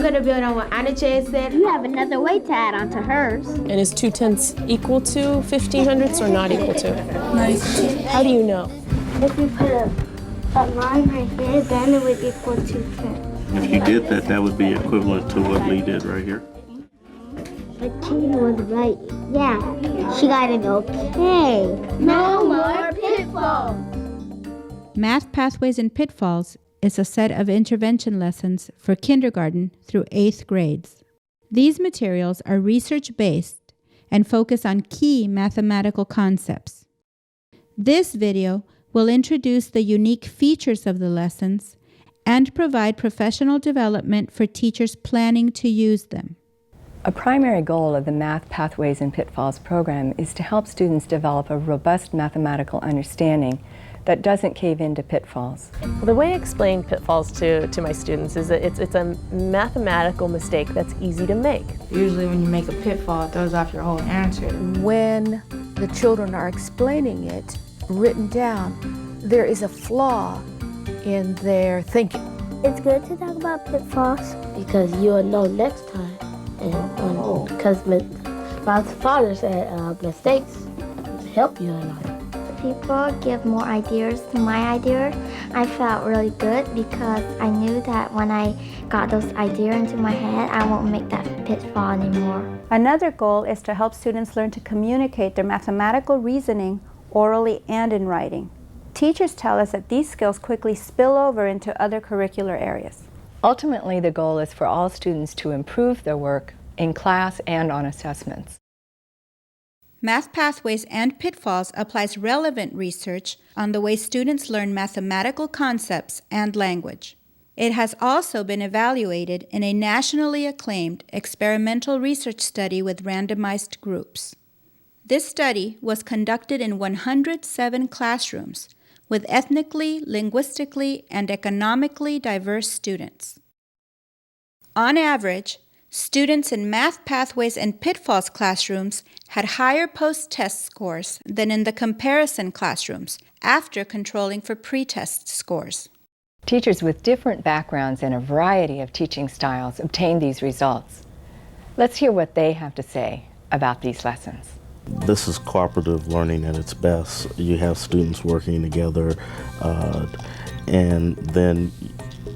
could have built on what Anache said. You have another way to add on to hers. And is 2/10 equal to 1500ths or not equal to? Nice. How do you know? If you put a line right here, then it would equal 2/10. If you did that, that would be equivalent to what Lee did right here. But Tina was right. Yeah, she got an okay. No more pitfalls. Math Pathways and Pitfalls is a set of intervention lessons for kindergarten through 8th grades. These materials are research-based and focus on key mathematical concepts. This video will introduce the unique features of the lessons and provide professional development for teachers planning to use them. A primary goal of the Math Pathways and Pitfalls program is to help students develop a robust mathematical understanding that doesn't cave into pitfalls. Well, the way I explain pitfalls to my students is that it's a mathematical mistake that's easy to make. Usually when you make a pitfall, it throws off your whole answer. When the children are explaining it written down, there is a flaw in their thinking. It's good to talk about pitfalls because you'll know next time. And because my father said mistakes help you a lot. People give more ideas to my idea. I felt really good because I knew that when I got those ideas into my head, I won't make that pitfall anymore. Another goal is to help students learn to communicate their mathematical reasoning orally and in writing. Teachers tell us that these skills quickly spill over into other curricular areas. Ultimately, the goal is for all students to improve their work in class and on assessments. Math Pathways and Pitfalls applies relevant research on the way students learn mathematical concepts and language. It has also been evaluated in a nationally acclaimed experimental research study with randomized groups. This study was conducted in 107 classrooms with ethnically, linguistically, and economically diverse students. On average, students in Math Pathways and Pitfalls classrooms had higher post-test scores than in the comparison classrooms after controlling for pre-test scores. Teachers with different backgrounds and a variety of teaching styles obtained these results. Let's hear what they have to say about these lessons. This is cooperative learning at its best. You have students working together and then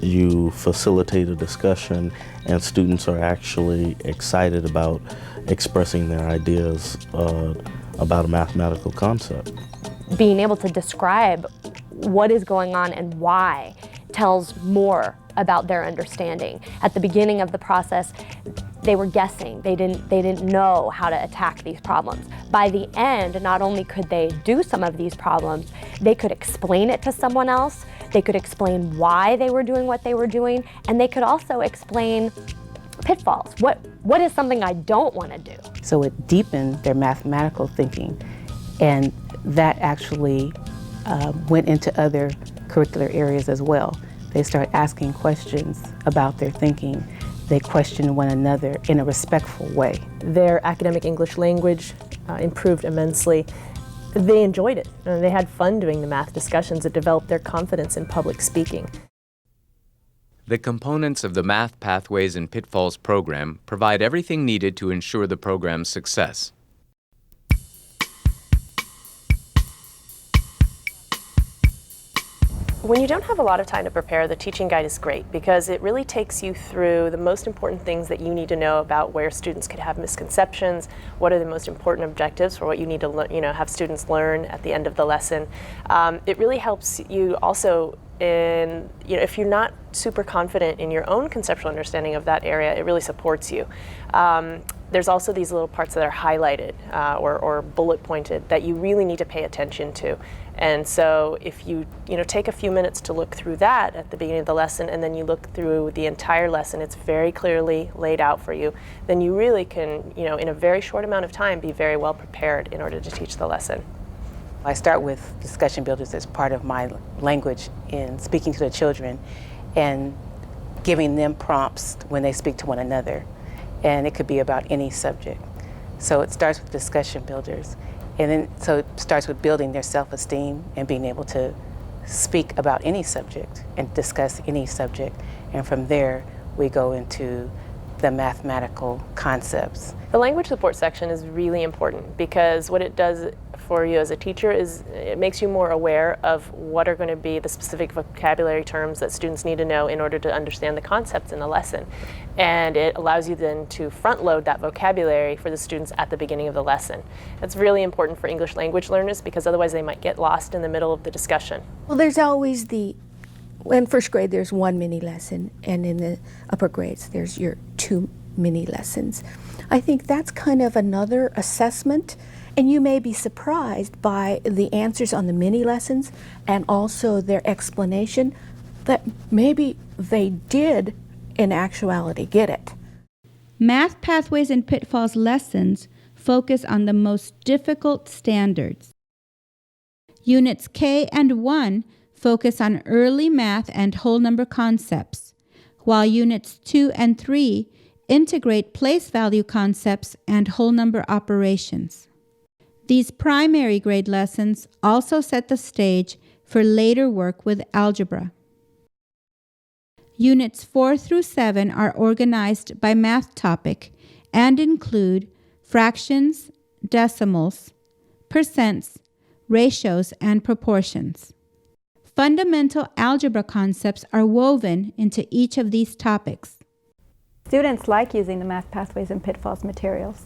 you facilitate a discussion and students are actually excited about expressing their ideas about a mathematical concept. Being able to describe what is going on and why tells more about their understanding. At the beginning of the process, they were guessing. They didn't know how to attack these problems. By the end, not only could they do some of these problems, they could explain it to someone else, they could explain why they were doing what they were doing, and they could also explain pitfalls. What is something I don't want to do? So it deepened their mathematical thinking, and that actually went into other curricular areas as well. They start asking questions about their thinking. They question one another in a respectful way. Their academic English language improved immensely. They enjoyed it, and they had fun doing the math discussions. It developed their confidence in public speaking. The components of the Math Pathways and Pitfalls program provide everything needed to ensure the program's success. When you don't have a lot of time to prepare, the teaching guide is great because it really takes you through the most important things that you need to know about where students could have misconceptions, what are the most important objectives for what you need to have students learn at the end of the lesson. It really helps you also in, if you're not super confident in your own conceptual understanding of that area, it really supports you. There's also these little parts that are highlighted or bullet pointed that you really need to pay attention to. And so if you take a few minutes to look through that at the beginning of the lesson and then you look through the entire lesson, it's very clearly laid out for you, then you really can, in a very short amount of time, be very well prepared in order to teach the lesson. I start with discussion builders as part of my language in speaking to the children and giving them prompts when they speak to one another. And it could be about any subject. So it starts with discussion builders. And then, so it starts with building their self-esteem and being able to speak about any subject and discuss any subject. And from there, we go into the mathematical concepts. The language support section is really important because what it does for you as a teacher is it makes you more aware of what are going to be the specific vocabulary terms that students need to know in order to understand the concepts in the lesson. And it allows you then to front load that vocabulary for the students at the beginning of the lesson. That's really important for English language learners because otherwise they might get lost in the middle of the discussion. Well, there's always in first grade there's one mini lesson, and in the upper grades there's your 2 mini lessons. I think that's kind of another assessment, and you may be surprised by the answers on the mini lessons and also their explanation that maybe they did in actuality get it. Math Pathways and Pitfalls lessons focus on the most difficult standards. Units K and 1 focus on early math and whole number concepts, while Units 2 and 3 integrate place value concepts and whole number operations. These primary grade lessons also set the stage for later work with algebra. Units 4 through 7 are organized by math topic and include fractions, decimals, percents, ratios, and proportions. Fundamental algebra concepts are woven into each of these topics. Students like using the Math Pathways and Pitfalls materials.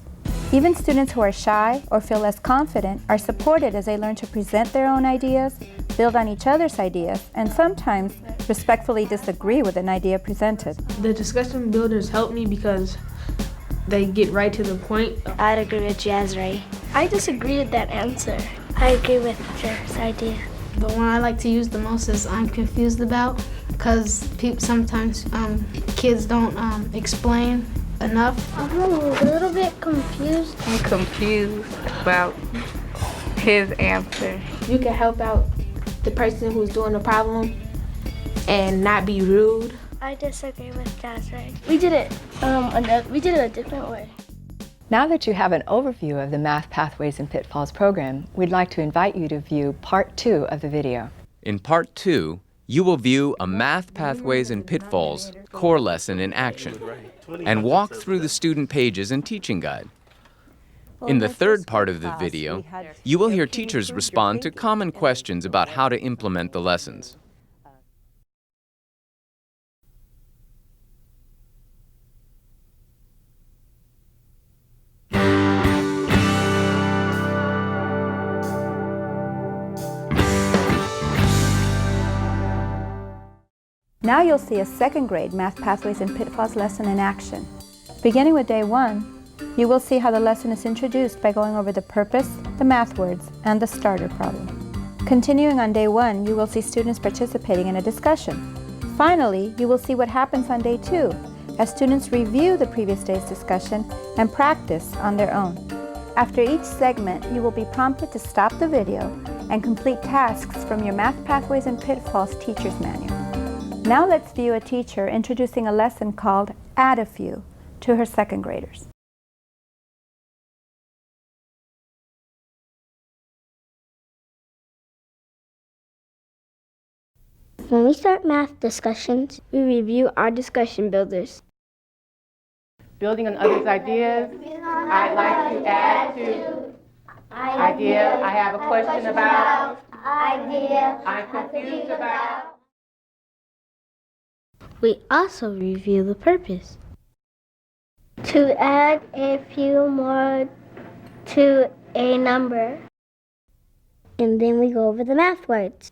Even students who are shy or feel less confident are supported as they learn to present their own ideas, build on each other's ideas, and sometimes respectfully disagree with an idea presented. The discussion builders help me because they get right to the point. I'd agree with Jazray. I disagree with that answer. I agree with Jer's idea. The one I like to use the most is I'm confused about, because sometimes kids don't explain enough. I'm a little bit confused. I'm confused about his answer. You can help out the person who's doing the problem and not be rude. I disagree with Jazray. We did it a different way. Now that you have an overview of the Math Pathways and Pitfalls program, we'd like to invite you to view Part 2 of the video. In Part 2, you will view a Math Pathways and Pitfalls core lesson in action and walk through the student pages and teaching guide. In the third part of the video, you will hear teachers respond to common questions about how to implement the lessons. Now you'll see a second grade Math Pathways and Pitfalls lesson in action. Beginning with day 1, you will see how the lesson is introduced by going over the purpose, the math words, and the starter problem. Continuing on day 1, you will see students participating in a discussion. Finally, you will see what happens on day 2 as students review the previous day's discussion and practice on their own. After each segment, you will be prompted to stop the video and complete tasks from your Math Pathways and Pitfalls teacher's manual. Now let's view a teacher introducing a lesson called Add a Few to her second graders. When we start math discussions, we review our discussion builders. Building on others' ideas, I'd like to add to idea I have a question about, idea I'm confused about. We also review the purpose. To add a few more to a number. And then we go over the math words.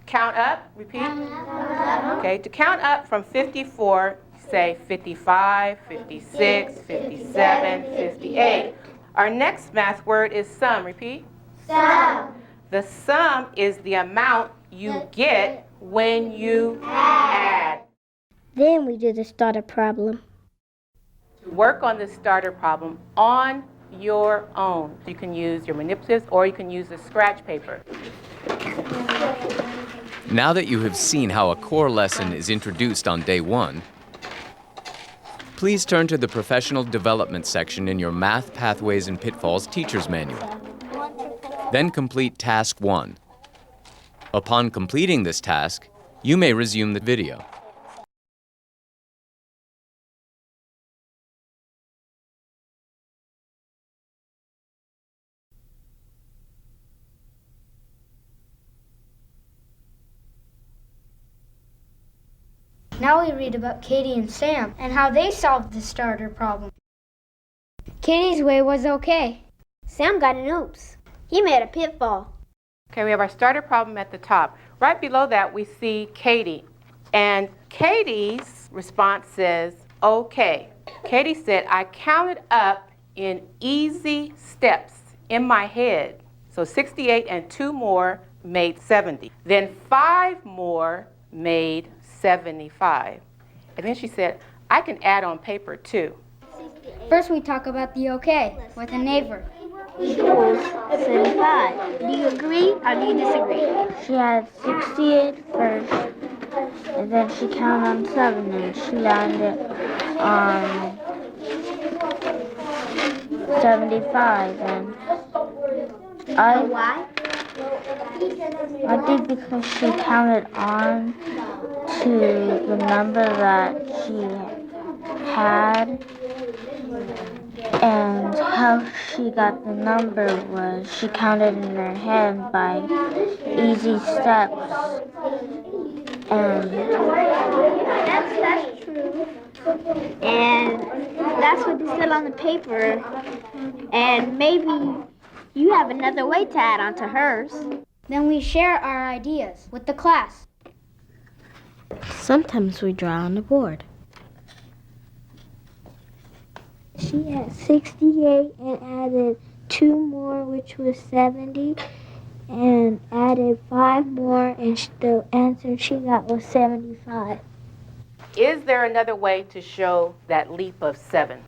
Count up, repeat. Okay, to count up from 54, say 55, 56, 57, 58. Our next math word is sum, repeat. Sum. The sum is the amount you get when you add. Then we do the starter problem. Work on the starter problem on your own. You can use your manipulatives or you can use the scratch paper. Now that you have seen how a core lesson is introduced on day 1, please turn to the Professional Development section in your Math Pathways and Pitfalls Teacher's Manual. Then complete Task 1. Upon completing this task, you may resume the video. Now we read about Katie and Sam and how they solved the starter problem. Katie's way was okay. Sam got an oops. He made a pitfall. Okay, we have our starter problem at the top. Right below that, we see Katie. And Katie's response says, okay. Katie said, I counted up in easy steps in my head. So 68 and 2 more made 70. Then 5 more made 75. And then she said, I can add on paper too. First we talk about the okay with a neighbor. Equals 75. Do you agree or do you disagree? She had 68 first, and then she counted on 7, and she landed on 75. And Why? I think because she counted on to the number that she had, and how she got the number was she counted in her head by easy steps. And That's true. And that's what they said on the paper. And maybe you have another way to add on to hers. then we share our ideas with the class. Sometimes we draw on the board. She had 68 and added 2 more, which was 70, and added 5 more, and the answer she got was 75. Is there another way to show that leap of 7?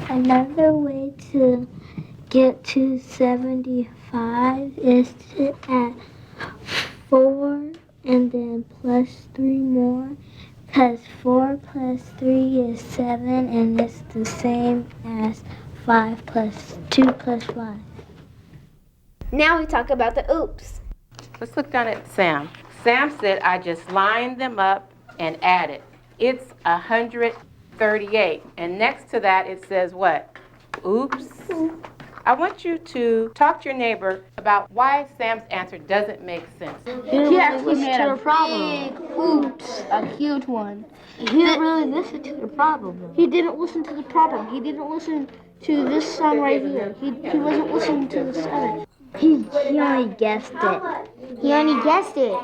Another way to get to 75 is to add 4 and then plus 3 more, because 4 plus 3 is 7, and it's the same as 5 plus 2 plus 5. Now we talk about the oops. Let's look down at Sam. Sam said, I just lined them up and added. It's 138. And next to that, it says what? Oops. I want you to talk to your neighbor about why Sam's answer doesn't make sense. He actually made a big oops, a huge one. He didn't really listen to the problem, though. He didn't listen to the problem. He didn't listen to this song right here. He wasn't listening to the 7. He only guessed it. He only guessed it.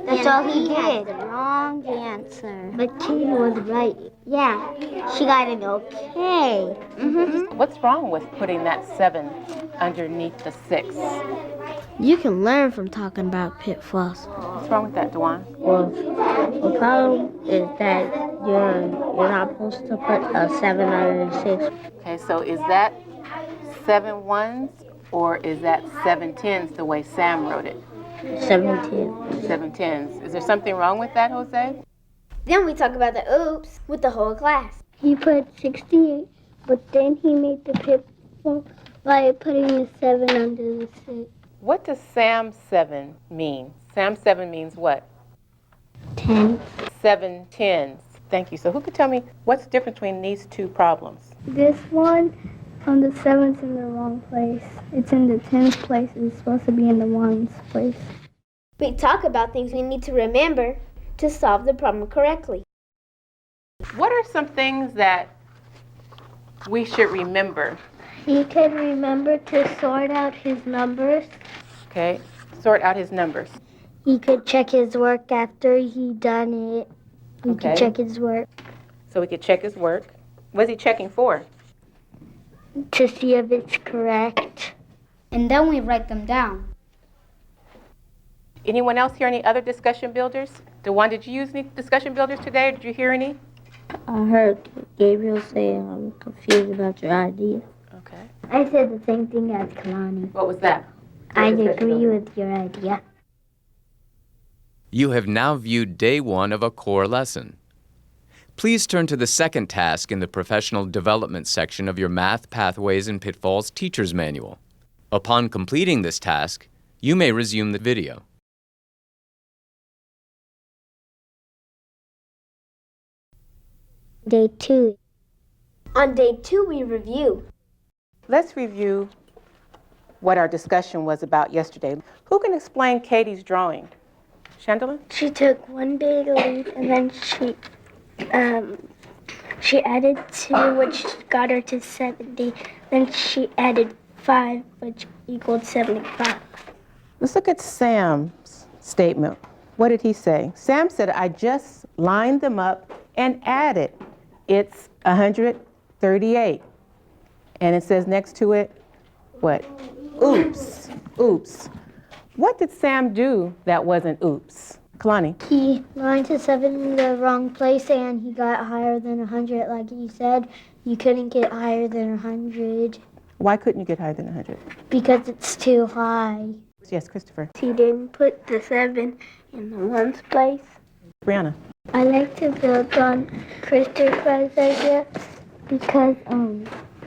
That's all he did. The wrong answer. But Katie was right. Yeah, she got an okay. What's wrong with putting that 7 underneath the 6? You can learn from talking about pitfalls. What's wrong with that, Dewan? Well, the problem is that you're not supposed to put a 7 under the 6. Okay, so is that 7 ones or is that 7 tens the way Sam wrote it? 17. 7 tens. Is there something wrong with that, Jose? Then we talk about the oops with the whole class. He put 68, but then he made the pitfall by putting the 7 under the 6. What does Sam 7 mean? Sam 7 means what? 10. 7 tens. Thank you. So who could tell me what's the difference between these two problems? This one, the 7's in the wrong place. It's in the 10th place. It's supposed to be in the 1's place. We talk about things we need to remember to solve the problem correctly. What are some things that we should remember? He could remember to sort out his numbers. Okay, sort out his numbers. He could check his work after he done it. He Okay. could check his work So we could check his work. What's he checking for? to see if it's correct. And then we write them down. Anyone else hear any other discussion builders? DeJuan, did you use any discussion builders today? Or did you hear any? I heard Gabriel say I'm confused about your idea. Okay. I said the same thing as Kalani. What was that? I agree with your idea. You have now viewed day 1 of a core lesson. Please turn to the second task in the Professional Development section of your Math Pathways and Pitfalls Teacher's Manual. Upon completing this task, you may resume the video. Day 2. On day 2, we review. Let's review what our discussion was about yesterday. Who can explain Katie's drawing? Chandela? She took one big leaf and then she added 2, which got her to 70. Then she added 5, which equaled 75. Let's look at Sam's statement. What did he say? Sam said, I just lined them up and added. It's 138. And it says next to it, what? Oops, oops. What did Sam do that wasn't oops? Kalani? He lined his 7 in the wrong place and he got higher than 100. Like you said, you couldn't get higher than 100. Why couldn't you get higher than 100? Because it's too high. Yes, Christopher. He didn't put the 7 in the 1's place. Brianna? I like to build on Christopher's idea because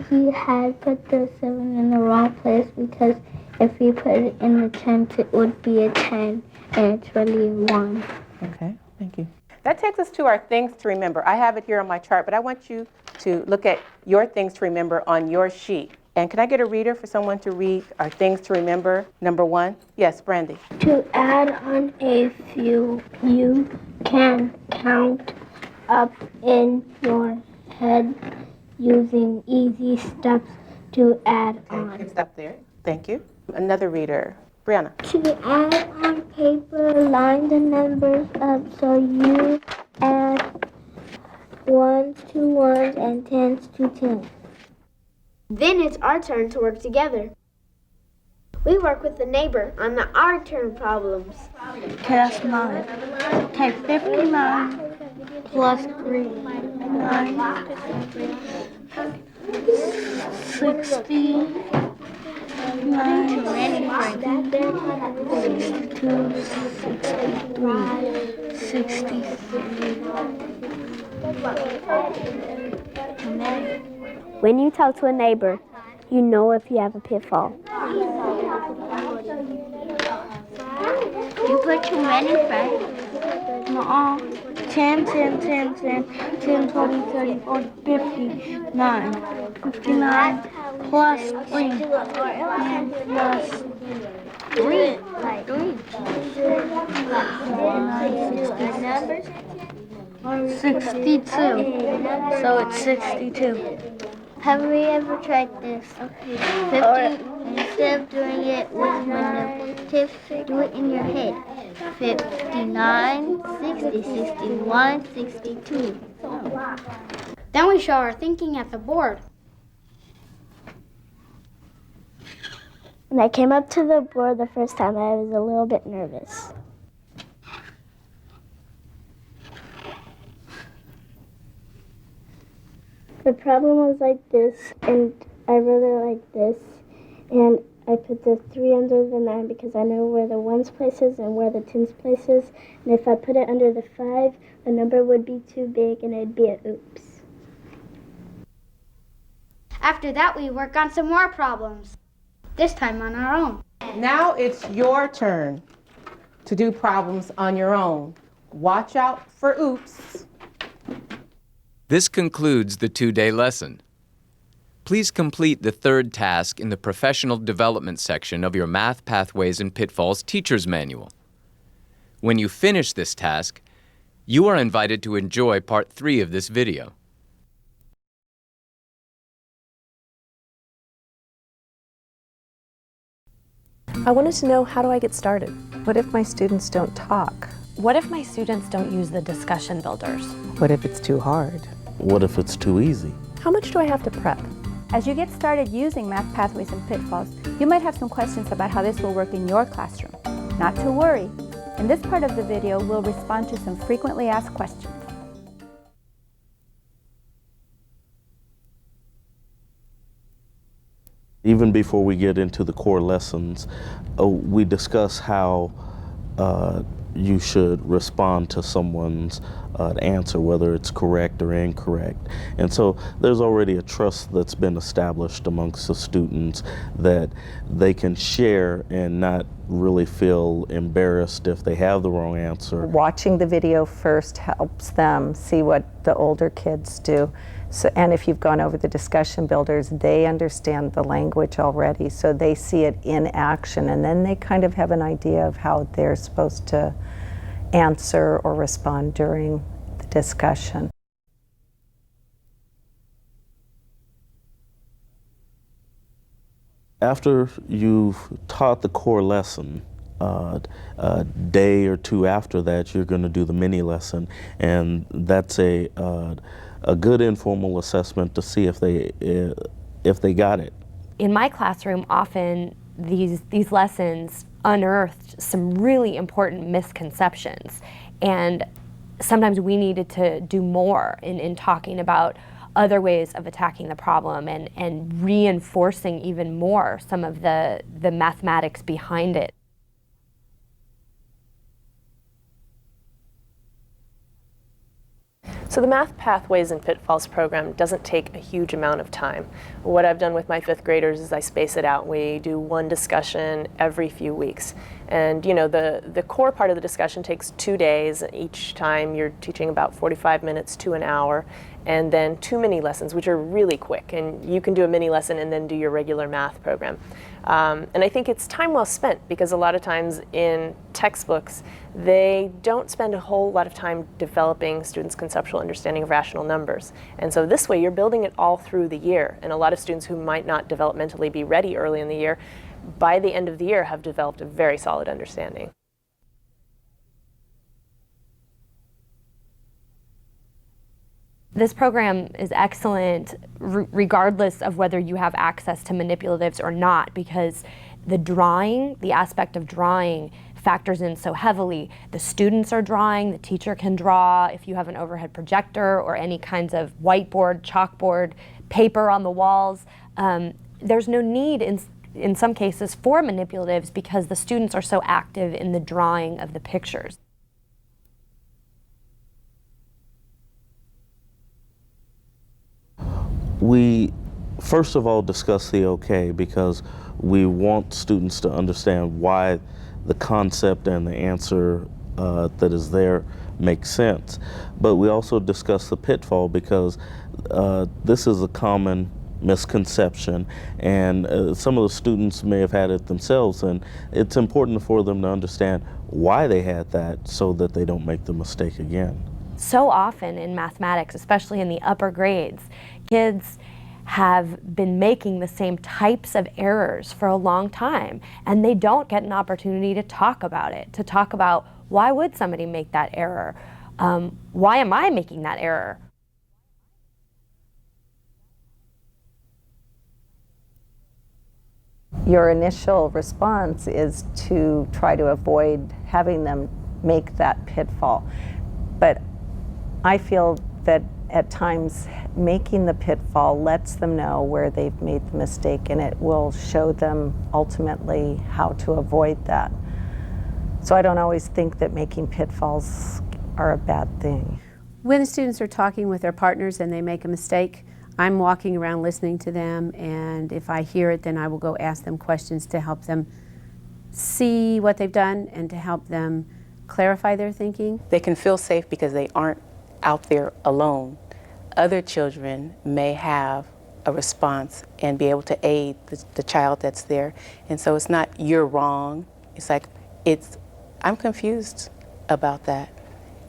he had put the 7 in the wrong place, because if he put it in the 10s, it would be a 10, and it's really a 1. Okay, thank you. That takes us to our things to remember. I have it here on my chart, but I want you to look at your things to remember on your sheet. And can I get a reader for someone to read our things to remember, number 1? Yes, Brandy. To add on a few, you can count up in your head using easy steps to add on. Stop there. Thank you. Another reader. Brianna. To add on paper, line the numbers up so you add 1s to 1s and 10s to 10s. Then it's our turn to work together. We work with the neighbor on the our turn problems. Okay, that's 9. Okay, 59 plus 3. 9. 60. 9. 62. 63. When you talk to a neighbor, you know if you have a pitfall. You put too many facts. No, 10, 10, 10, 10, 10, 20, 30, 40, 50, 9, 59, plus 3, plus 3, 62, so it's 62. Have we ever tried this? 50, instead of doing it with my tips, do it in your head. 59, 60, 61, 62. Then we show our thinking at the board. When I came up to the board the first time, I was a little bit nervous. The problem was like this, and I really like this, and I put the 3 under the 9 because I know where the 1's place is and where the 10's place is, and if I put it under the 5, the number would be too big and it'd be a oops. After that, we work on some more problems, this time on our own. Now it's your turn to do problems on your own. Watch out for oops. This concludes the 2-day lesson. Please complete the 3rd task in the Professional Development section of your Math Pathways and Pitfalls Teacher's Manual. When you finish this task, you are invited to enjoy Part 3 of this video. I wanted to know, how do I get started? What if my students don't talk? What if my students don't use the discussion builders? What if it's too hard? What if it's too easy? How much do I have to prep? As you get started using Math Pathways and Pitfalls, you might have some questions about how this will work in your classroom. Not to worry. In this part of the video, we'll respond to some frequently asked questions. Even before we get into the core lessons, we discuss how you should respond to someone's answer, whether it's correct or incorrect. And so there's already a trust that's been established amongst the students that they can share and not really feel embarrassed if they have the wrong answer. Watching the video first helps them see what the older kids do, So, and if you've gone over the discussion builders, they understand the language already, so they see it in action, and then they kind of have an idea of how they're supposed to answer or respond during the discussion. After you've taught the core lesson, a day or two after that, you're going to do the mini lesson, and that's a good informal assessment to see if they got it. In my classroom, often these lessons unearthed some really important misconceptions, and sometimes we needed to do more in talking about other ways of attacking the problem and reinforcing even more some of the mathematics behind it. So the Math Pathways and Pitfalls program doesn't take a huge amount of time. What I've done with my 5th graders is I space it out. We do one discussion every few weeks. And you know, the core part of the discussion takes 2 days. Each time you're teaching about 45 minutes to an hour. And then 2 mini lessons, which are really quick. And you can do a mini lesson and then do your regular math program. And I think it's time well spent, because a lot of times in textbooks, they don't spend a whole lot of time developing students' conceptual understanding of rational numbers. And so this way you're building it all through the year. And a lot of students who might not developmentally be ready early in the year, by the end of the year have developed a very solid understanding. This program is excellent regardless of whether you have access to manipulatives or not, because the aspect of drawing factors in so heavily. The students are drawing, the teacher can draw. If you have an overhead projector or any kinds of whiteboard, chalkboard, paper on the walls, there's no need in some cases for manipulatives, because the students are so active in the drawing of the pictures. We first of all discuss the OK, because we want students to understand why the concept and the answer that is there makes sense. But we also discuss the pitfall, because this is a common misconception, and some of the students may have had it themselves, and it's important for them to understand why they had that so that they don't make the mistake again. So often in mathematics, especially in the upper grades, kids have been making the same types of errors for a long time, and they don't get an opportunity to talk about it, to talk about why would somebody make that error? Why am I making that error? Your initial response is to try to avoid having them make that pitfall. But I feel that at times making the pitfall lets them know where they've made the mistake, and it will show them ultimately how to avoid that. So I don't always think that making pitfalls are a bad thing. When the students are talking with their partners and they make a mistake, I'm walking around listening to them, and if I hear it, then I will go ask them questions to help them see what they've done and to help them clarify their thinking. They can feel safe because they aren't out there alone. Other children may have a response and be able to aid the child that's there. And so it's not you're wrong. It's like, I'm confused about that.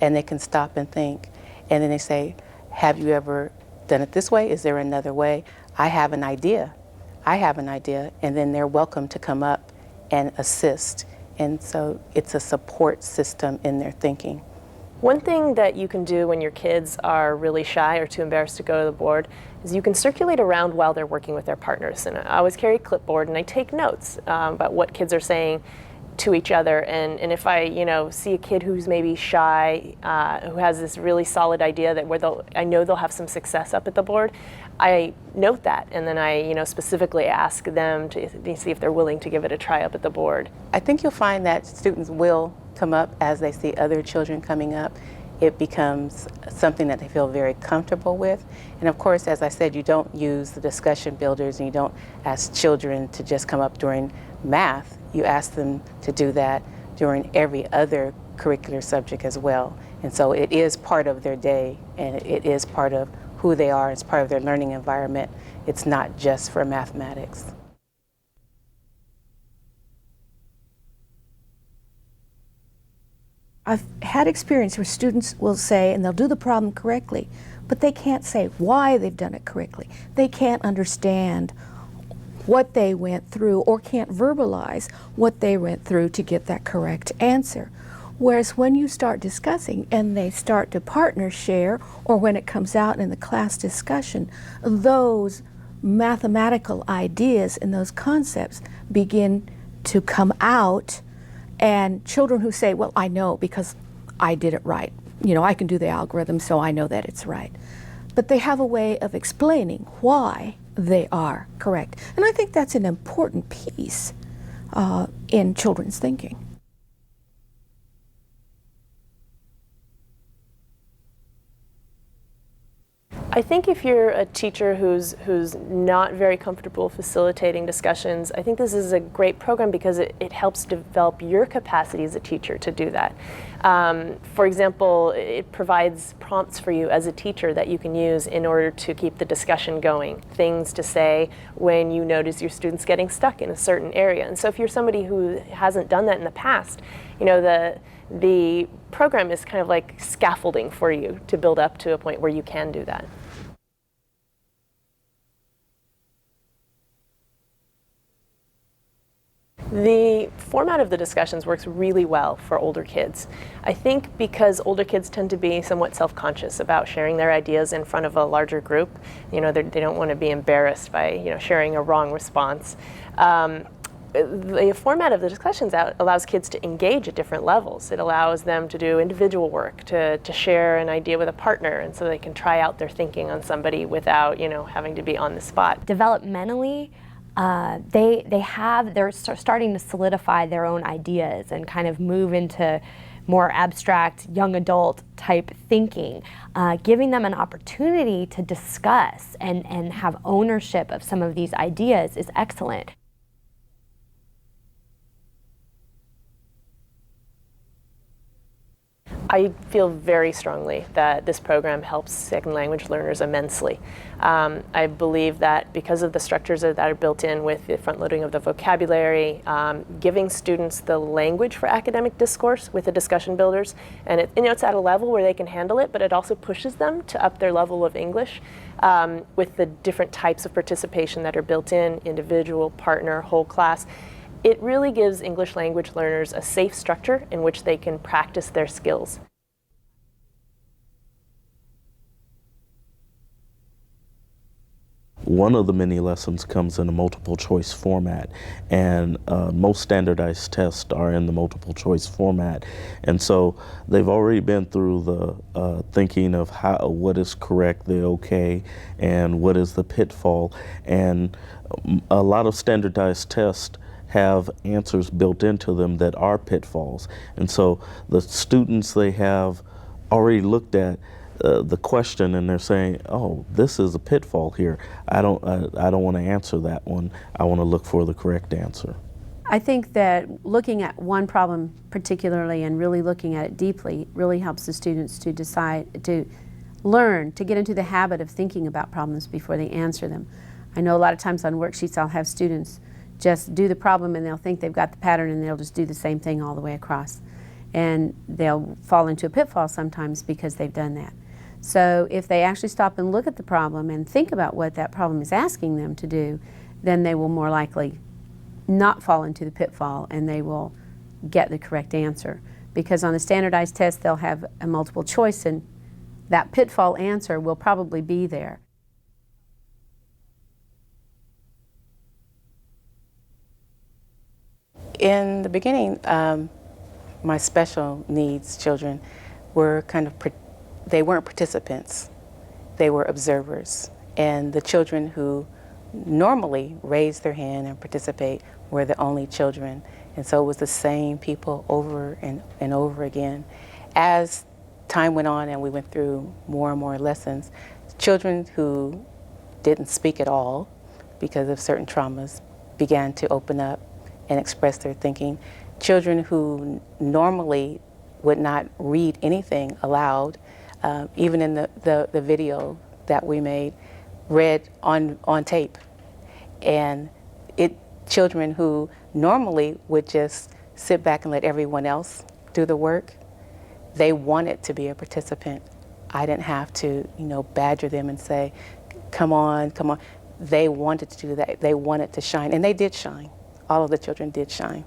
And they can stop and think. And then they say, have you ever done it this way? Is there another way? I have an idea. I have an idea. And then they're welcome to come up and assist. And so it's a support system in their thinking. One thing that you can do when your kids are really shy or too embarrassed to go to the board is you can circulate around while they're working with their partners. And I always carry a clipboard and I take notes about what kids are saying to each other. And if I see a kid who's maybe shy, who has this really solid idea that I know they'll have some success up at the board, I note that, and then I specifically ask them to see if they're willing to give it a try up at the board. I think you'll find that students will come up as they see other children coming up. It becomes something that they feel very comfortable with. And of course, as I said, you don't use the discussion builders and you don't ask children to just come up during math. You ask them to do that during every other curricular subject as well. And so it is part of their day, and it is part of who they are. It's part of their learning environment. It's not just for mathematics. I've had experience where students will say, and they'll do the problem correctly, but they can't say why they've done it correctly. They can't understand what they went through or can't verbalize what they went through to get that correct answer. Whereas when you start discussing and they start to partner share, or when it comes out in the class discussion, those mathematical ideas and those concepts begin to come out. And children who say, well, I know because I did it right. You know, I can do the algorithm, so I know that it's right. But they have a way of explaining why they are correct. And I think that's an important piece in children's thinking. I think if you're a teacher who's not very comfortable facilitating discussions, I think this is a great program because it helps develop your capacity as a teacher to do that. For example, it provides prompts for you as a teacher that you can use in order to keep the discussion going, things to say when you notice your students getting stuck in a certain area. And so if you're somebody who hasn't done that in the past, you know, the program is kind of like scaffolding for you to build up to a point where you can do that. The format of the discussions works really well for older kids. I think because older kids tend to be somewhat self-conscious about sharing their ideas in front of a larger group. You know, they don't want to be embarrassed by, you know, sharing a wrong response. The format of the discussions allows kids to engage at different levels. It allows them to do individual work, to share an idea with a partner, and so they can try out their thinking on somebody without, you know, having to be on the spot. Developmentally, they're starting to solidify their own ideas and kind of move into more abstract young adult type thinking. Giving them an opportunity to discuss and have ownership of some of these ideas is excellent. I feel very strongly that this program helps second language learners immensely. I believe that because of the structures that are built in with the front loading of the vocabulary, giving students the language for academic discourse with the discussion builders, and it's at a level where they can handle it, but it also pushes them to up their level of English with the different types of participation that are built in, individual, partner, whole class. It really gives English language learners a safe structure in which they can practice their skills. One of the mini lessons comes in a multiple choice format, and most standardized tests are in the multiple choice format. And so they've already been through the thinking of what is correct, the okay, and what is the pitfall. And a lot of standardized tests have answers built into them that are pitfalls. And so the students, they have already looked at the question and they're saying, oh, this is a pitfall here. I don't want to answer that one. I want to look for the correct answer. I think that looking at one problem particularly and really looking at it deeply really helps the students to decide, to learn, to get into the habit of thinking about problems before they answer them. I know a lot of times on worksheets I'll have students just do the problem and they'll think they've got the pattern and they'll just do the same thing all the way across. And they'll fall into a pitfall sometimes because they've done that. So if they actually stop and look at the problem and think about what that problem is asking them to do, then they will more likely not fall into the pitfall and they will get the correct answer. Because on the standardized test they'll have a multiple choice and that pitfall answer will probably be there. In the beginning, my special needs children were they weren't participants, they were observers. And the children who normally raise their hand and participate were the only children. And so it was the same people over and over again. As time went on and we went through more and more lessons, children who didn't speak at all because of certain traumas began to open up and express their thinking. Children who normally would not read anything aloud, even in the video that we made read on tape. And children who normally would just sit back and let everyone else do the work, they wanted to be a participant. I didn't have to, badger them and say, come on, come on. They wanted to do that. They wanted to shine, and they did shine. All of the children did shine.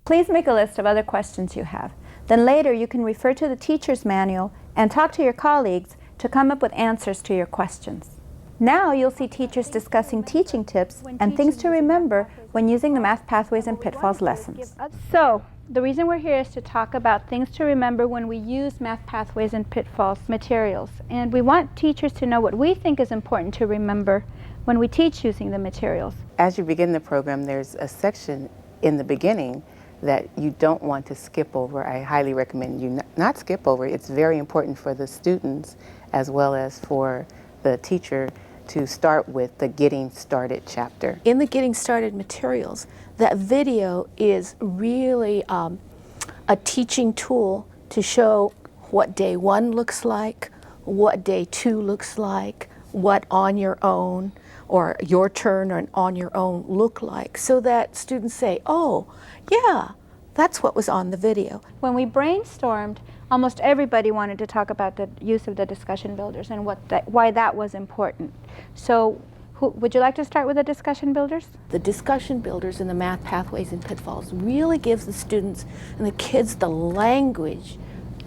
Please make a list of other questions you have. Then later you can refer to the teacher's manual and talk to your colleagues to come up with answers to your questions. Now you'll see teachers discussing teaching tips and things to remember when using the Math Pathways and Pitfalls lessons. So, the reason we're here is to talk about things to remember when we use Math Pathways and Pitfalls materials. And we want teachers to know what we think is important to remember when we teach using the materials. As you begin the program, there's a section in the beginning that you don't want to skip over. I highly recommend you not skip over. It's very important for the students as well as for the teacher to start with the Getting Started chapter. In the Getting Started materials, that video is really a teaching tool to show what day 1 looks like, what day 2 looks like, what on your own or your turn or on your own look like, so that students say, oh, yeah, that's what was on the video. When we brainstormed, almost everybody wanted to talk about the use of the discussion builders and why that was important. So would you like to start with the discussion builders? The discussion builders in the Math Pathways and Pitfalls really gives the students and the kids the language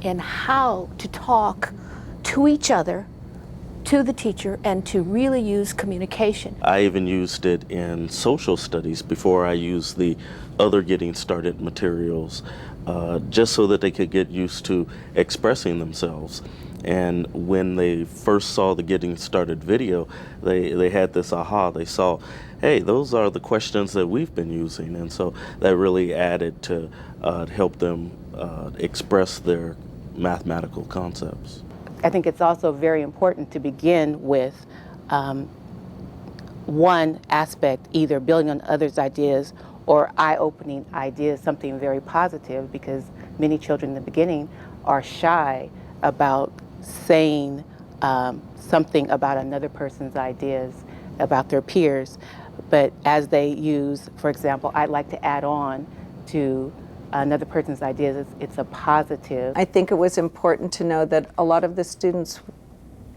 and how to talk to each other, to the teacher, and to really use communication. I even used it in social studies before I used the other Getting Started materials, just so that they could get used to expressing themselves. And when they first saw the Getting Started video, they had this aha. They saw, hey, those are the questions that we've been using. And so that really added to help them express their mathematical concepts. I think it's also very important to begin with one aspect, either building on others' ideas or eye-opening ideas, something very positive, because many children in the beginning are shy about saying something about another person's ideas, about their peers. But as they use, for example, I'd like to add on to another person's ideas, it's a positive. I think it was important to know that a lot of the students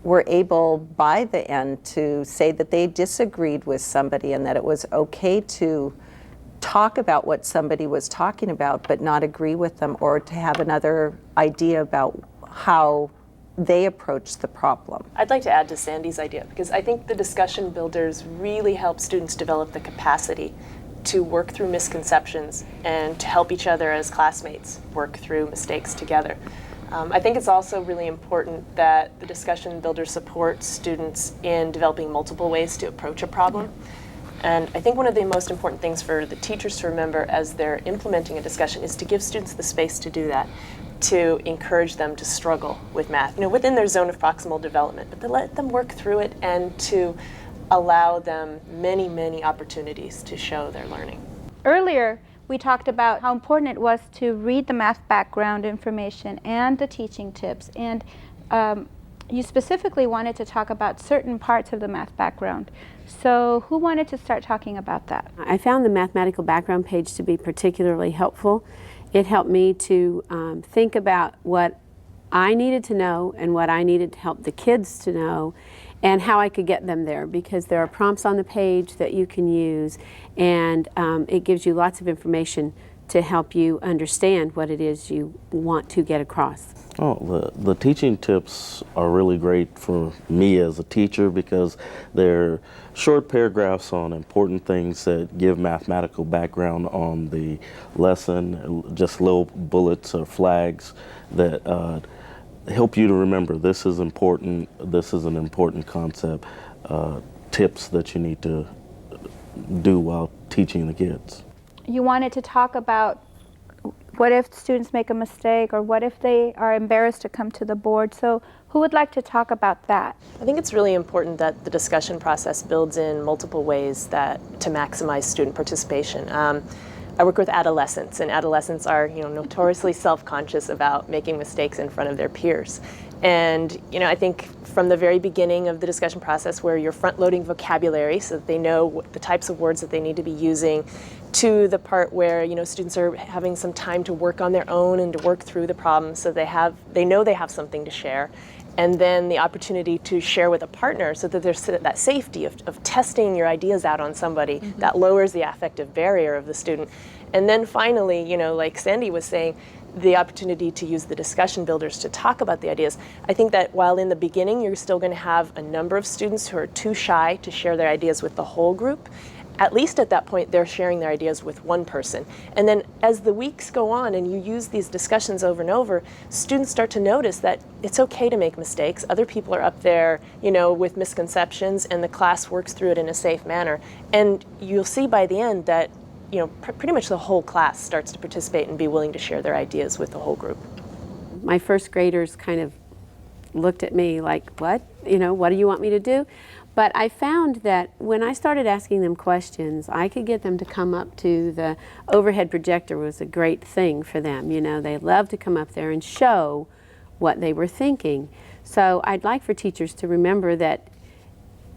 were able by the end to say that they disagreed with somebody and that it was okay to talk about what somebody was talking about but not agree with them, or to have another idea about how they approach the problem. I'd like to add to Sandy's idea, because I think the discussion builders really help students develop the capacity to work through misconceptions and to help each other as classmates work through mistakes together. I think it's also really important that the discussion builders support students in developing multiple ways to approach a problem. And I think one of the most important things for the teachers to remember as they're implementing a discussion is to give students the space to do that, to encourage them to struggle with math, within their zone of proximal development, but to let them work through it and to allow them many, many opportunities to show their learning. Earlier, we talked about how important it was to read the math background information and the teaching tips, and you specifically wanted to talk about certain parts of the math background. So who wanted to start talking about that? I found the mathematical background page to be particularly helpful. It helped me to think about what I needed to know and what I needed to help the kids to know, and how I could get them there, because there are prompts on the page that you can use, and it gives you lots of information to help you understand what it is you want to get across. Oh, the teaching tips are really great for me as a teacher, because they're short paragraphs on important things that give mathematical background on the lesson, just little bullets or flags that help you to remember this is important, this is an important concept, tips that you need to do while teaching the kids. You wanted to talk about what if students make a mistake, or what if they are embarrassed to come to the board. So who would like to talk about that? I think it's really important that the discussion process builds in multiple ways to maximize student participation. I work with adolescents, and adolescents are, notoriously self-conscious about making mistakes in front of their peers. And, I think from the very beginning of the discussion process, where you're front-loading vocabulary so that they know the types of words that they need to be using, to the part where, students are having some time to work on their own and to work through the problems so they know they have something to share. And then the opportunity to share with a partner so that there's that safety of testing your ideas out on somebody. That lowers the affective barrier of the student. And then finally, like Sandy was saying, the opportunity to use the discussion builders to talk about the ideas. I think that while in the beginning you're still going to have a number of students who are too shy to share their ideas with the whole group, at least at that point they're sharing their ideas with one person. And then as the weeks go on and you use these discussions over and over, students start to notice that it's okay to make mistakes. Other people are up there, with misconceptions, and the class works through it in a safe manner. And you'll see by the end that pretty much the whole class starts to participate and be willing to share their ideas with the whole group. My first graders kind of looked at me like, what? What do you want me to do? But I found that when I started asking them questions, I could get them to come up to the overhead projector. Was a great thing for them. They loved to come up there and show what they were thinking. So I'd like for teachers to remember that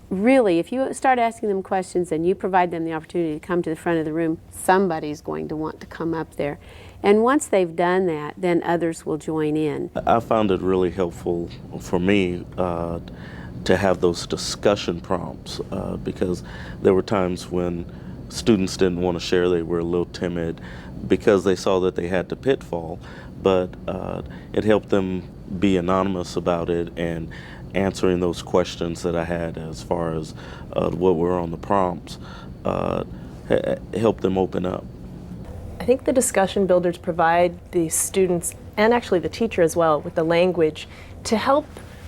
really, if you start asking them questions and you provide them the opportunity to come to the front of the room, somebody's going to want to come up there. And once they've done that, then others will join in. I found it really helpful for me to have those discussion prompts because there were times when students didn't want to share. They were a little timid because they saw that they had the pitfall, but it helped them be anonymous about it and answering those questions that I had as far as what were on the prompts helped them open up. I think the discussion builders provide the students, and actually the teacher as well, with the language to help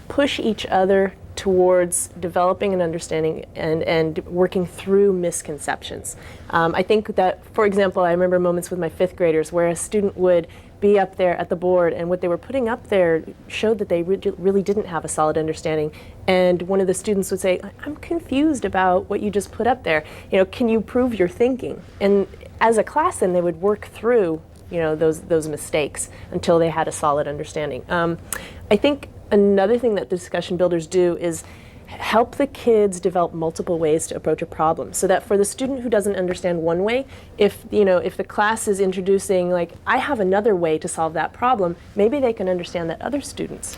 push each other towards developing an understanding and working through misconceptions. I think that, for example, I remember moments with my fifth graders where a student would be up there at the board and what they were putting up there showed that they really didn't have a solid understanding. And one of the students would say, I'm confused about what you just put up there. Can you prove your thinking? And as a class then they would work through those mistakes until they had a solid understanding. I think another thing that the discussion builders do is help the kids develop multiple ways to approach a problem, so that for the student who doesn't understand one way, if the class is introducing like, I have another way to solve that problem, maybe they can understand that other student's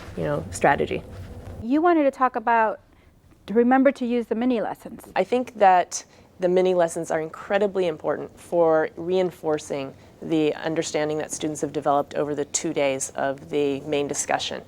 strategy. You wanted to talk about to remember to use the mini lessons. I think that the mini lessons are incredibly important for reinforcing the understanding that students have developed over the 2 days of the main discussion.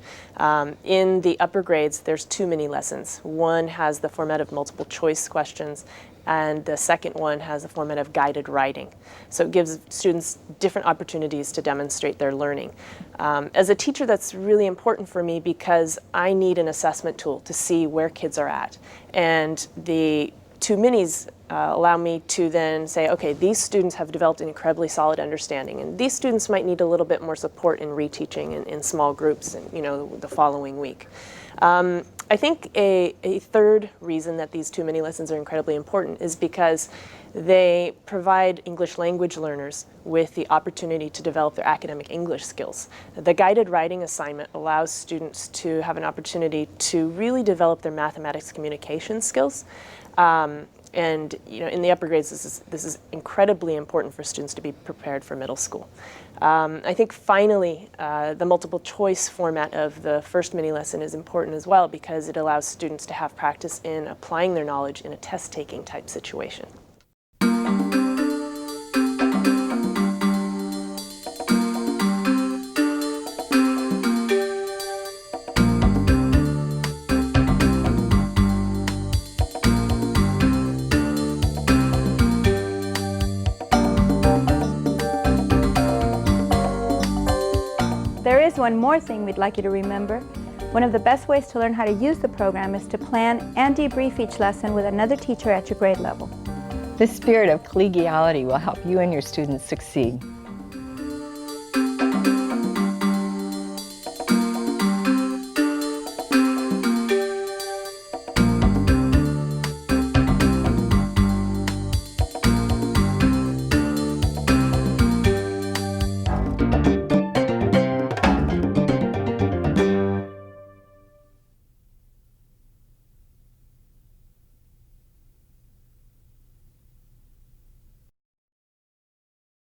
In the upper grades, there's 2 mini lessons. One has the format of multiple choice questions, and the second one has a format of guided writing. So it gives students different opportunities to demonstrate their learning. As a teacher, that's really important for me because I need an assessment tool to see where kids are at. And the 2 minis allow me to then say, okay, these students have developed an incredibly solid understanding, and these students might need a little bit more support in reteaching in small groups and the following week. I think a third reason that these 2 mini lessons are incredibly important is because they provide English language learners with the opportunity to develop their academic English skills. The guided writing assignment allows students to have an opportunity to really develop their mathematics communication skills. And in the upper grades, this is incredibly important for students to be prepared for middle school. I think finally, the multiple choice format of the first mini lesson is important as well because it allows students to have practice in applying their knowledge in a test-taking type situation. There is one more thing we'd like you to remember. One of the best ways to learn how to use the program is to plan and debrief each lesson with another teacher at your grade level. This spirit of collegiality will help you and your students succeed.